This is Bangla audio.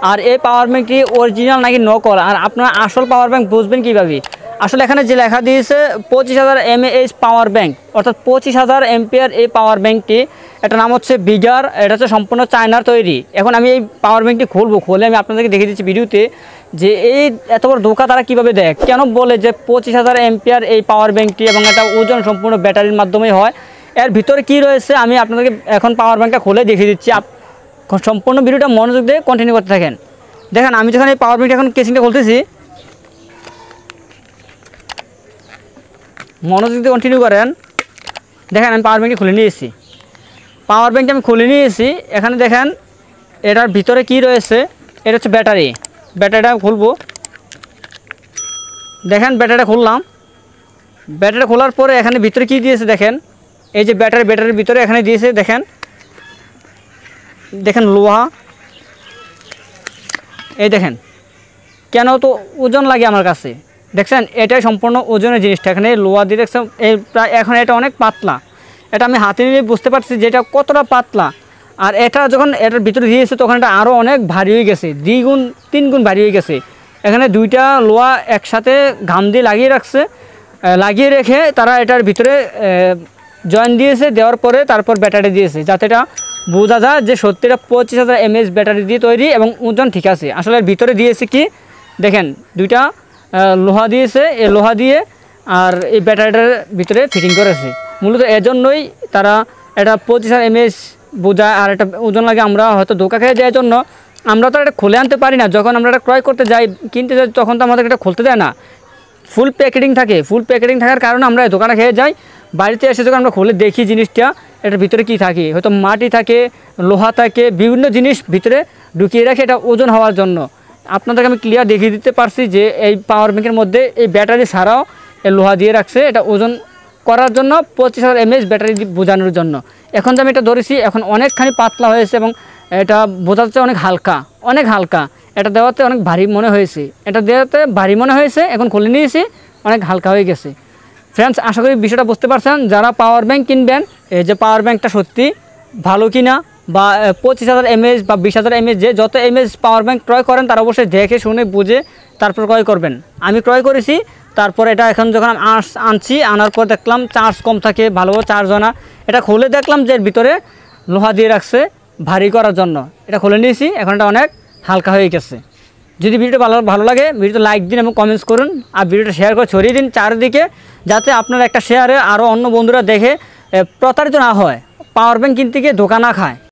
আর এই পাওয়ার ব্যাঙ্কটি অরিজিনাল নাকি নকল, আর আপনারা আসল পাওয়ার ব্যাঙ্ক বুঝবেন কীভাবে? আসলে এখানে যে লেখা দিয়েছে 25,000 mAh পাওয়ার ব্যাঙ্ক, অর্থাৎ 25,000 এম্পিয়ার এই পাওয়ার ব্যাঙ্কটি, এটার নাম হচ্ছে বিগার, এটা হচ্ছে সম্পূর্ণ চায়নার তৈরি। এখন আমি এই পাওয়ার ব্যাঙ্কটি খুলে আমি আপনাদেরকে দেখিয়ে দিচ্ছি ভিডিওতে যে এই এত বড় ধোঁকা তারা কীভাবে দেয়, কেন বলে যে 25,000 এম্পিয়ার এই পাওয়ার ব্যাঙ্কটি এবং এটা ওজন সম্পূর্ণ ব্যাটারির মাধ্যমেই হয়। এর ভিতরে কি রয়েছে আমি আপনাদেরকে এখন পাওয়ার ব্যাঙ্কটা খুলে দেখিয়ে দিচ্ছি। সম্পূর্ণ ভিডিওটা মনোযোগ দিয়ে কন্টিনিউ করতে থাকেন। দেখেন আমি যখন এই পাওয়ার ব্যাঙ্কটা এখন কেসিংটা খুলতেছি, মনোযোগ দিয়ে কন্টিনিউ করেন। দেখেন আমি পাওয়ার ব্যাঙ্কটি খুলে নিয়েছি, পাওয়ার ব্যাঙ্কটা আমি খুলে নিয়েছি। এখানে দেখেন এটার ভিতরে কি রয়েছে, এটা হচ্ছে ব্যাটারিটা খুলবো। দেখেন ব্যাটারিটা খুললাম, ব্যাটারি খোলার পরে এখানে ভিতরে কি দিয়েছে দেখেন, এই যে ব্যাটারির ভিতরে এখানে দিয়েছে দেখেন লোহা। এই দেখেন কেন তো ওজন লাগে আমার কাছে, দেখছেন এটাই সম্পূর্ণ ওজনের জিনিসটা, এখানে লোহা দিয়ে দেখছেন এই প্রায় এখন এটা অনেক পাতলা, এটা আমি হাতে নিয়ে বুঝতে পারছি যে এটা কতটা পাতলা। আর এটা যখন এটার ভিতরে দিয়েছে তখন এটা আরও অনেক ভারী হয়ে গেছে, 2 গুণ ভারী হয়ে গেছে। এখানে দুইটা লোহা একসাথে ঘাম দিয়ে লাগিয়ে রেখে তারা এটার ভিতরে জয়েন দিয়েছে, দেওয়ার পরে তারপর ব্যাটারি দিয়েছে, যাতে এটা বোঝা যায় যে সত্যিটা 25,000 mAh ব্যাটারি দিয়ে তৈরি এবং ওজন ঠিক আছে। আসলে এর ভিতরে দিয়েছে কি দেখেন, দুইটা লোহা দিয়েছে, এই লোহা দিয়ে আর এই ব্যাটারিটার ভিতরে ফিটিং করেছে। মূলত এজন্যই তারা এটা 25,000 mAh বোঝায়, আর এটা ওজন লাগে। আমরা হয়তো ধোঁকা খেয়ে দেওয়ার জন্য আমরা তো এটা খুলে আনতে পারি না, যখন আমরা এটা ক্রয় করতে যাই কিনতে যাই তখন তো আমাদের এটা খুলতে দেয় না, ফুল প্যাকেটিং থাকার কারণে আমরা দোকানে খেয়ে যাই। বাড়িতে এসে যখন আমরা খুলে দেখি জিনিসটা এটার ভিতরে কি থাকে, হয়তো মাটি থাকে, লোহা থাকে, বিভিন্ন জিনিস ভিতরে ঢুকিয়ে রাখে এটা ওজন হওয়ার জন্য। আপনাদেরকে আমি ক্লিয়ার দেখিয়ে দিতে পারছি যে এই পাওয়ার ব্যাঙ্কের মধ্যে এই ব্যাটারি ছাড়াও এই লোহা দিয়ে রাখছে, এটা ওজন করার জন্য 25,000 mAh ব্যাটারি বোঝানোর জন্য। এখন যে আমি এটা ধরেছি এখন অনেকখানি পাতলা হয়েছে এবং এটা বোঝা যাচ্ছে অনেক হালকা। এটা দেওয়াতে অনেক ভারী মনে হয়েছে, এখন খুলে নিয়েছি অনেক হালকা হয়ে গেছে। ফ্রেন্ডস, আশা করি বিষয়টা বুঝতে পারছেন। যারা পাওয়ার ব্যাঙ্ক কিনবেন, এই যে পাওয়ার ব্যাঙ্কটা সত্যি ভালো কিনা, বা 25,000 mAh বা 20,000 mAh যে যত mAh পাওয়ার ব্যাঙ্ক ক্রয় করেন তারা অবশ্যই দেখে শুনে বুঝে তারপর ক্রয় করবেন। আমি ক্রয় করেছি, তারপর এটা এখন যখন আনার পর দেখলাম চার্জ কম থাকে, ভালোভাবে চার্জ হয় না। এটা খুলে দেখলাম যে এর ভিতরে লোহা দিয়ে রাখছে ভারী করার জন্য, এটা খুলে নিয়েছি, এখন এটা অনেক হালকা হয়ে গেছে। যদি ভিডিওটা ভালো লাগে ভিডিওটা লাইক দিন এবং কমেন্টস করুন, আর ভিডিওটা শেয়ার করে ছড়িয়ে দিন চারিদিকে, যাতে আপনার একটা শেয়ারে আরও অন্য বন্ধুরা দেখে প্রতারিত না হয়, পাওয়ার ব্যাঙ্ক কিনতে গিয়ে ধোঁকা না খায়।